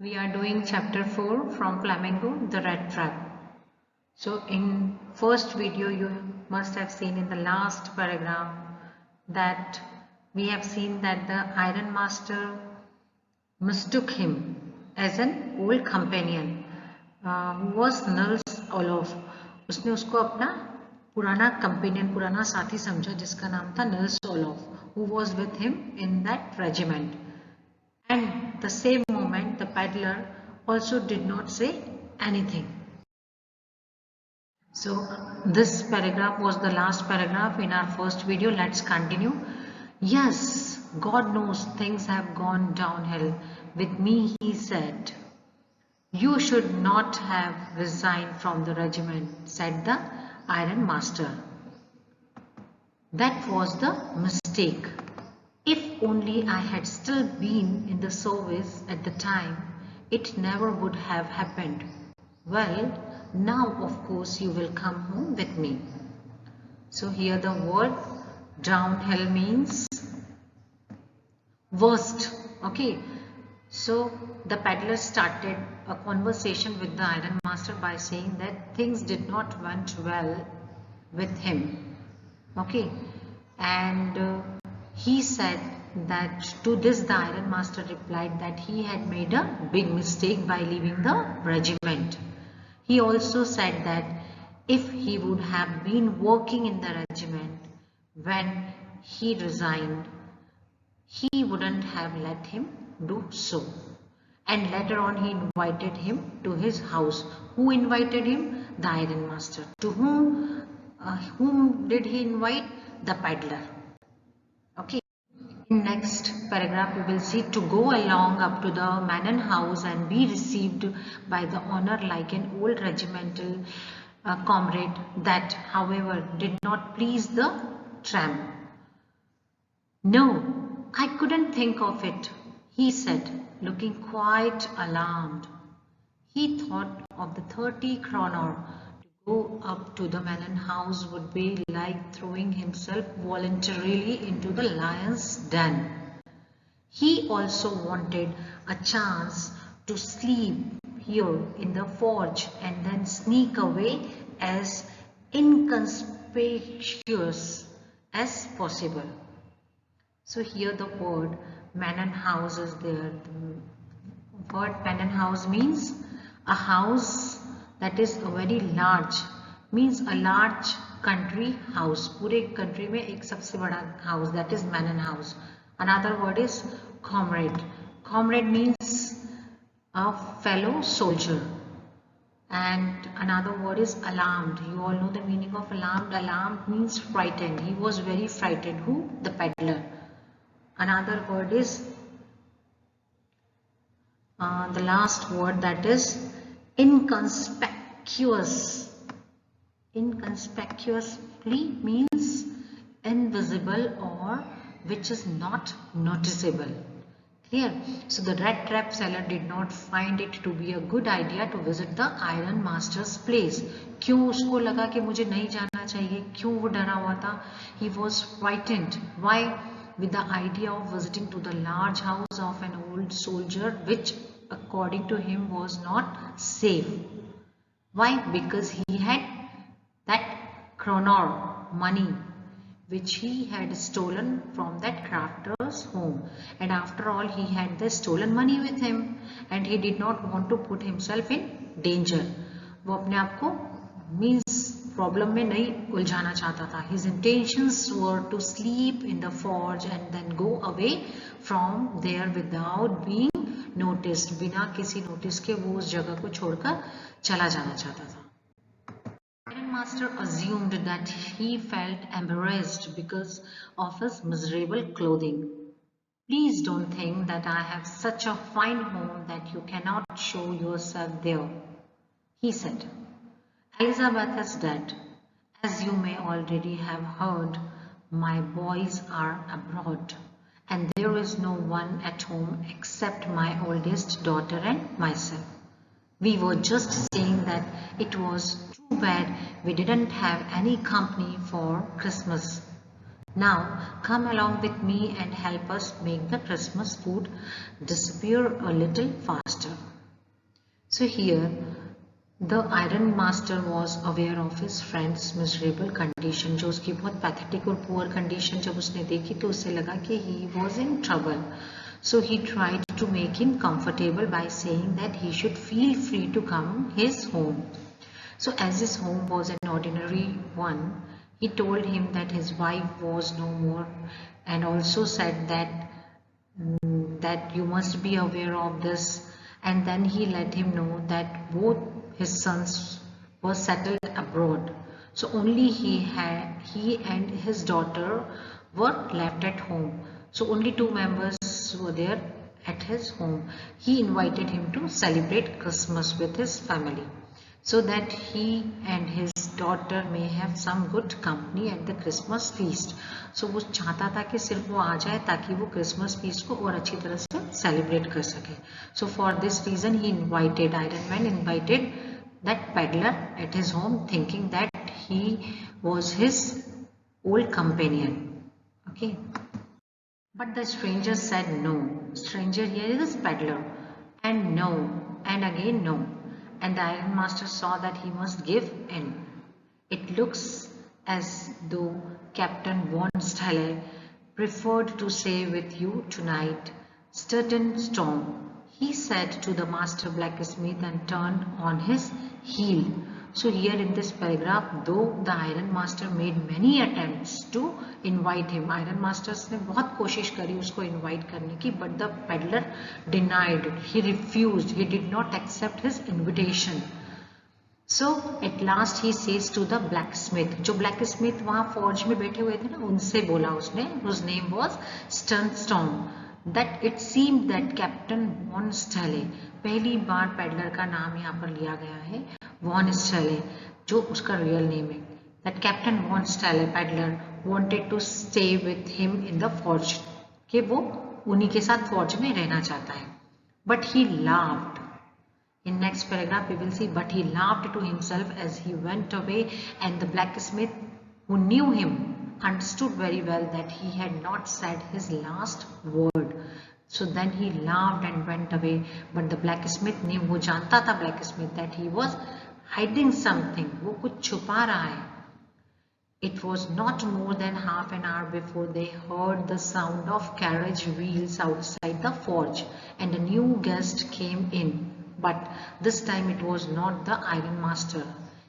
We are doing chapter 4 from Flamingo, the Rattrap. So in first video you must have seen in the last paragraph that we have seen that the Iron Master mistook him as an old companion who was Nils Olof. उसने उसको अपना पुराना companion, पुराना साथी समझा जिसका नाम था Nils Olof, who was with him in that regiment. And the same moment the peddler also did not say anything. So this paragraph was the last paragraph in our first video. Let's continue. Yes, God knows things have gone downhill with me, he said. You should not have resigned from the regiment, said the Iron Master. That was the mistake. If only I had still been in the service at the time, it never would have happened. Well, now of course you will come home with me. So here the word downhill means worst. Okay. So the peddler started a conversation with the Iron Master by saying that things did not went well with him. Okay. And he said that to this the Iron Master replied that he had made a big mistake by leaving the regiment. He also said that if he would have been working in the regiment when he resigned, he wouldn't have let him do so. And later on he invited him to his house. Who invited him? The Iron Master. To whom did he invite? The peddler. Okay. In next paragraph we will see to go along up to the Manor house and be received by the honor like an old regimental comrade. That however did not please the tramp. No, I couldn't think of it, he said, looking quite alarmed. He thought of the 30 kroner. To go up to the Manor house would be like throwing himself voluntarily into the lion's den. He also wanted a chance to sleep here in the forge and then sneak away as inconspicuous as possible. So here the word Manor house is there. The word Manor house means a house that is a very large, means a large country house. पूरे country में एक सबसे बड़ा house, that is Manor house. Another word is comrade. Comrade means a fellow soldier. And another word is alarmed. You all know the meaning of alarmed. Alarmed means frightened. He was very frightened. Who? The peddler. Another word is the last word, that is inconspicuous. Inconspicuously means invisible or which is not noticeable. Clear? So the Rattrap seller did not find it to be a good idea to visit the Iron Master's place. क्यों उसको लगा कि मुझे नहीं जाना चाहिए? क्यों वो डरा हुआ था? He was frightened. Why? With the idea of visiting to the large house of an old soldier, which according to him was not safe. Why? Because he had that kroner money which he had stolen from that crafter's home, and after all he had the stolen money with him and he did not want to put himself in danger. वो अपने आप को means problem में नहीं उलझाना चाहता था. His intentions were to sleep in the forge and then go away from there without being noticed. बिना किसी notice के वो उस जगह को छोड़कर चला जाना चाहता था. Iron Master assumed that he felt embarrassed because of his miserable clothing. Please don't think that I have such a fine home that you cannot show yourself there, he said. Elizabeth is dead. As you may already have heard, my boys are abroad and there is no one at home except my oldest daughter and myself. We were just saying that it was too bad we didn't have any company for Christmas. Now come along with me and help us make the Christmas food disappear a little faster. So here the iron master was aware of his friend's miserable condition. जो उसकी बहुत pathetic और poor condition जब उसने देखी तो उसे लगा कि he was in trouble. So he tried to make him comfortable by saying that he should feel free to come his home. So as his home was an ordinary one, he told him that his wife was no more, and also said that you must be aware of this. And then he let him know that both his sons were settled abroad. So only he and his daughter were left at home. So only two members were there at his home. He invited him to celebrate Christmas with his family, so that he and his daughter may have some good company at the Christmas feast. So वो चाहता था कि सिर्फ वो आ जाए ताकि वो Christmas feast को और अच्छी तरह से celebrate कर सके. So for this reason he invited, Iron Man invited that peddler at his home, thinking that he was his old companion. Okay. But the stranger said no. Stranger here is peddler, and no, and again no. And the Iron Master saw that he must give in. It looks as though Captain Von Stahle preferred to stay with you tonight. Certain storm, he said to the master blacksmith and turned on his heel. So here in this paragraph, though the Iron Master made many attempts to invite him, Iron Master ने बहुत कोशिश करी उसको invite करने की, but the peddler denied it. He refused. He did not accept his invitation. So at last he says to the blacksmith, जो blacksmith वहाँ forge में बैठे हुए थे ना, उनसे बोला उसने, whose name was Storm, that it seemed that Captain Von Stahle, पहली बार पेडलर का नाम यहाँ पर लिया गया है Von Stahle, जो उसका रियल नेम है, that Captain Von Stahle peddler wanted to stay with him in the forge, कि वो उन्हीं के साथ forge में रहना चाहता है. But he laughed. In next paragraph we will see, but he laughed to himself as he went away, and the blacksmith, who knew him, understood very well that he had not said his last word. So then he laughed and went away, but the blacksmith knew, वो जानता था blacksmith, that he was hiding something, वो कुछ छुपा रहा है. It was not more than half an hour before they heard the sound of carriage wheels outside the forge, and a new guest came in. But this time it was not the Iron Master.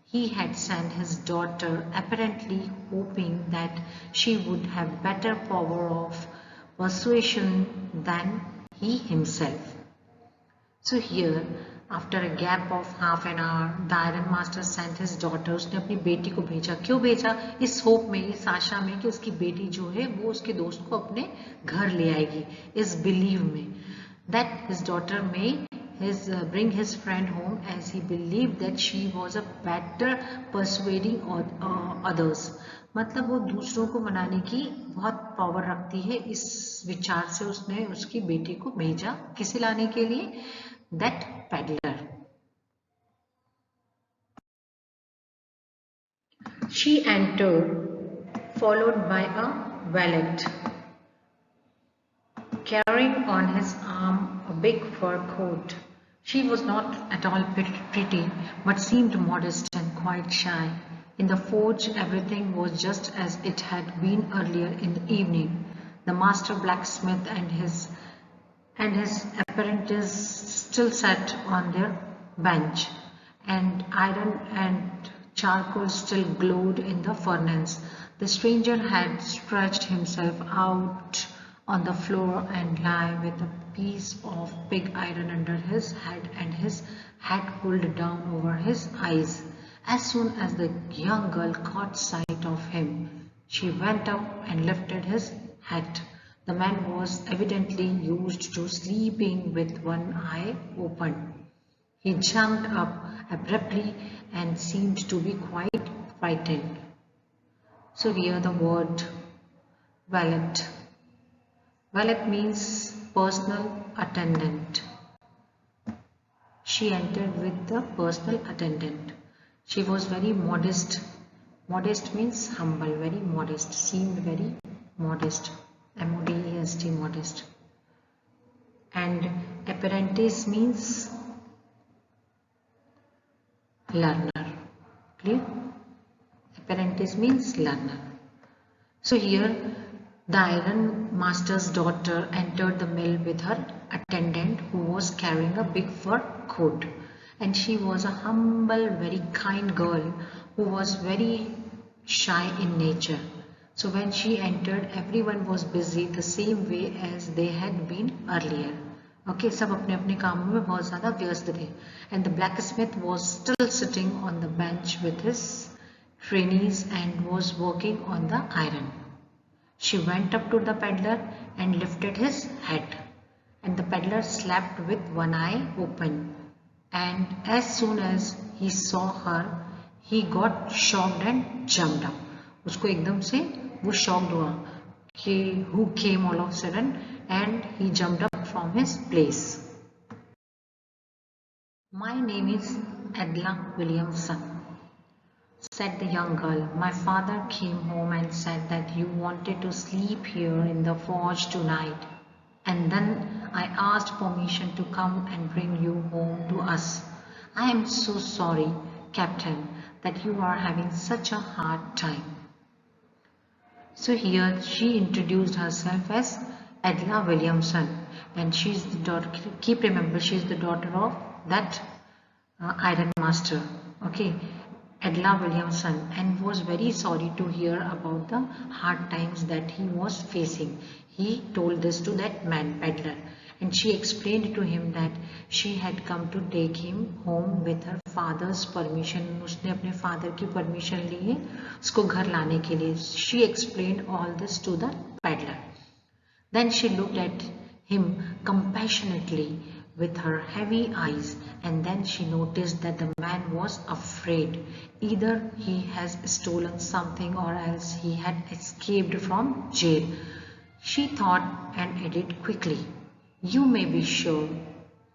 He had sent his daughter, apparently hoping that she would have better power of persuasion than he himself. So here, after a gap of half an hour, the Iron Master sent his daughter. उसने अपनी बेटी को भेजा. क्यों भेजा? इस hope में, इस आशा में कि उसकी बेटी जो है वो उसके दोस्त को अपने घर ले आएगी. इस बिलीव में that his daughter may bring his friend home, as he believed that she was a better persuading others. मतलब वो दूसरों को मनाने की बहुत पावर रखती है. इस विचार से उसने उसकी बेटी को भेजा. किसे लाने के लिए? That peddler. She entered, followed by a valet, carrying on his arm a big fur coat. She was not at all pretty, but seemed modest and quite shy. In the forge, everything was just as it had been earlier in the evening. The master blacksmith and his apprentice still sat on their bench, and iron and charcoal still glowed in the furnace. The stranger had stretched himself out on the floor and lay with a piece of pig iron under his head and his hat pulled down over his eyes. As soon as the young girl caught sight of him, she went up and lifted his hat. The man was evidently used to sleeping with one eye open. He jumped up abruptly and seemed to be quite frightened. So here the word valet. Valet means personal attendant. She entered with the personal attendant. She was very modest. Modest means humble, very modest, seemed very modest. M-O-D-E-S-T, modest. And apprentice means learner. Clear? Apprentice means learner. So here the iron master's daughter entered the mill with her attendant who was carrying a big fur coat, and she was a humble, very kind girl who was very shy in nature. So when she entered, everyone was busy the same way as they had been earlier. Okay, सब अपने अपने कामों में बहुत ज़्यादा व्यस्त थे. And the blacksmith was still sitting on the bench with his trainees and was working on the iron. She went up to the peddler and lifted his head, and the peddler slept with one eye open. And as soon as he saw her, he got shocked and jumped up. उसको एकदम से वो shocked हुआ कि who came all of a sudden, and he jumped up from his place. My name is Adla Williamson, said the young girl. My father came home and said that you wanted to sleep here in the forge tonight, and then I asked permission to come and bring you home to us. I am so sorry, Captain, that you are having such a hard time. So here she introduced herself as Adla Williamson, and she's the daughter, keep remember, she's the daughter of that iron master. Okay, Adla Williamson, and was very sorry to hear about the hard times that he was facing. He told this to that man peddler, and she explained to him that she had come to take him home with her father's permission. उसने अपने father की permission ली है उसको घर लाने के लिए. She explained all this to the peddler. Then she looked at him compassionately with her heavy eyes, and then she noticed that the man was afraid. Either he has stolen something or else he had escaped from jail. She thought and added quickly, you may be sure,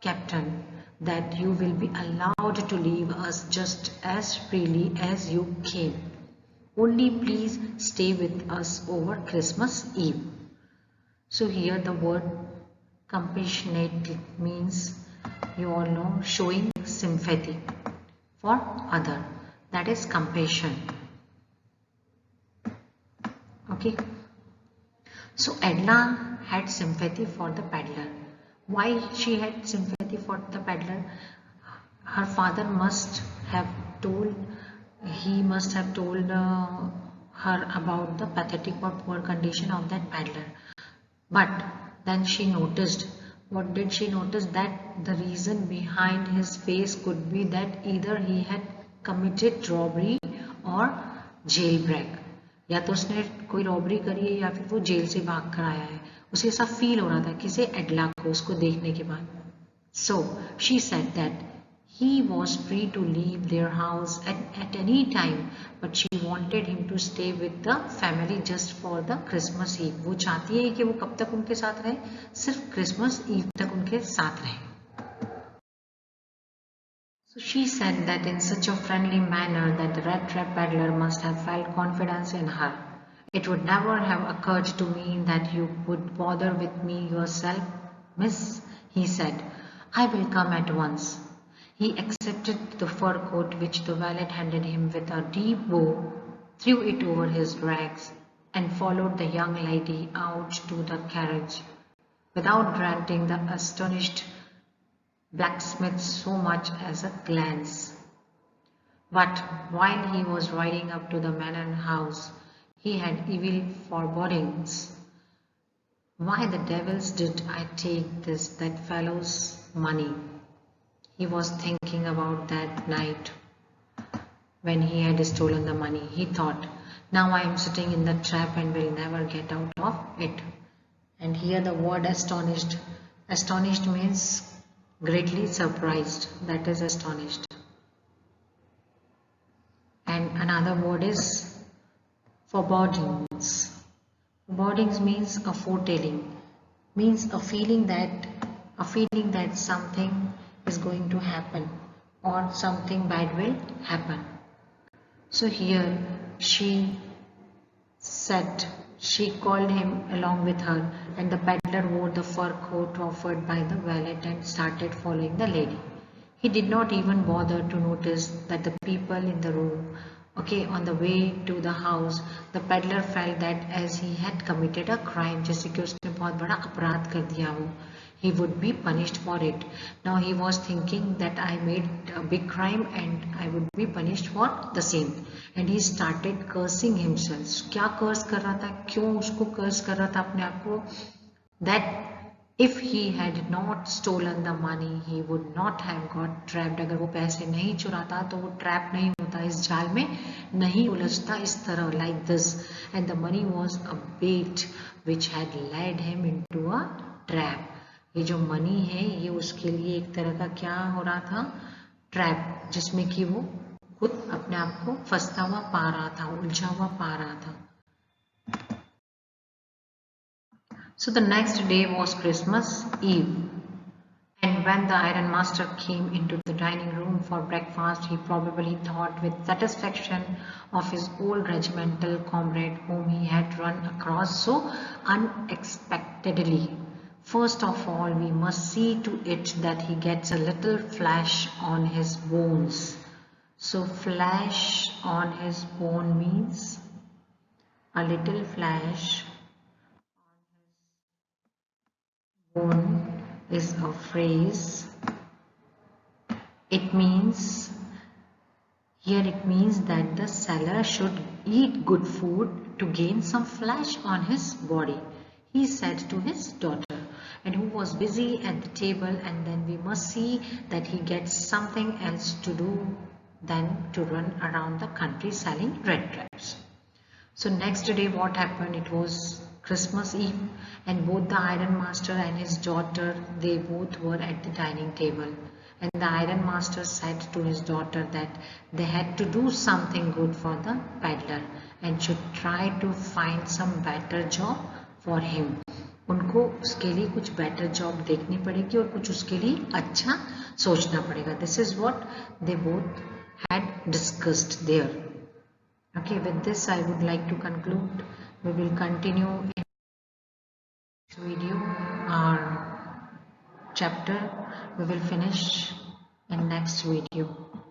Captain, that you will be allowed to leave us just as freely as you came. Only please stay with us over Christmas Eve. So here the word compassionate means, you all know, showing sympathy for other. That is compassion. Okay. So Edna had sympathy for the peddler. Why she had sympathy for the peddler? Her father must have told her about the pathetic or poor condition of that peddler. But then she noticed, what did she notice? That the reason behind his face could be that either he had committed robbery or jailbreak. या तो उसने कोई robbery करी है या फिर वो jail से भाग कर आया है. उसे ऐसा फील हो रहा था किसे, एडला को, उसको देखने के बाद. So she said that he was free to leave their house at any time, but she wanted him to stay with the family just for the Christmas Eve. वो चाहती है कि वो कब तक उनके साथ रहे, सिर्फ क्रिसमस ईव तक उनके साथ रहे. So she said that in such a friendly manner that the Rattrap peddler must have felt confidence in her. It would never have occurred to me that you would bother with me yourself, miss, he said. I will come at once. He accepted the fur coat which the valet handed him with a deep bow, threw it over his rags, and followed the young lady out to the carriage, without granting the astonished blacksmith so much as a glance. But while he was riding up to the manor house, he had evil forebodings. Why the devils did I take that fellow's money? He was thinking about that night when he had stolen the money. He thought, now I am sitting in the trap and will never get out of it. And here the word astonished. Astonished means greatly surprised. That is astonished. And another word is forebodings. Forebodings means a foretelling, means a feeling that something is going to happen or something bad will happen. So here she said she called him along with her, and the peddler wore the fur coat offered by the valet and started following the lady. He did not even bother to notice that the people in the room, okay, on the way to the house, the peddler felt that as he had committed a crime, जैसे कि उसने बहुत बड़ा अपराध कर दिया हो, he would be punished for it. Now he was thinking that I made a big crime and I would be punished for the same. And he started cursing himself. क्या कर्स कर रहा था, क्यों उसको कर्स कर रहा था अपने आप को? That if he had not stolen the money he would not have got trapped. अगर वो पैसे नहीं चुराता तो वो ट्रैप नहीं होता, इस जाल में नहीं उलझता इस तरह, like this. And the money was a bait which had led him into a trap. ये जो मनी है ये उसके लिए एक तरह का क्या हो रहा था, ट्रैप, जिसमें कि वो खुद अपने आप को फंसता हुआ पा रहा था, उलझा हुआ पा रहा था. So the next day was Christmas Eve, and when the iron master came into the dining room for breakfast, he probably thought with satisfaction of his old regimental comrade whom he had run across so unexpectedly. First of all, we must see to it that he gets a little flesh on his bones. So flesh on his bone means a little flesh bone is a phrase. It means that the seller should eat good food to gain some flesh on his body, he said to his daughter, and who was busy at the table. And then we must see that he gets something else to do than to run around the country selling red traps. So next day what happened, it was Christmas Eve, and both the iron master and his daughter, they both were at the dining table. And the iron master said to his daughter that they had to do something good for the peddler and should try to find some better job for him. उनको उसके लिए कुछ better job देखनी पड़ेगी और कुछ उसके लिए अच्छा सोचना पड़ेगा. This is what they both had discussed there. Okay, with this I would like to conclude. We will continue in next video our chapter. We will finish in next video.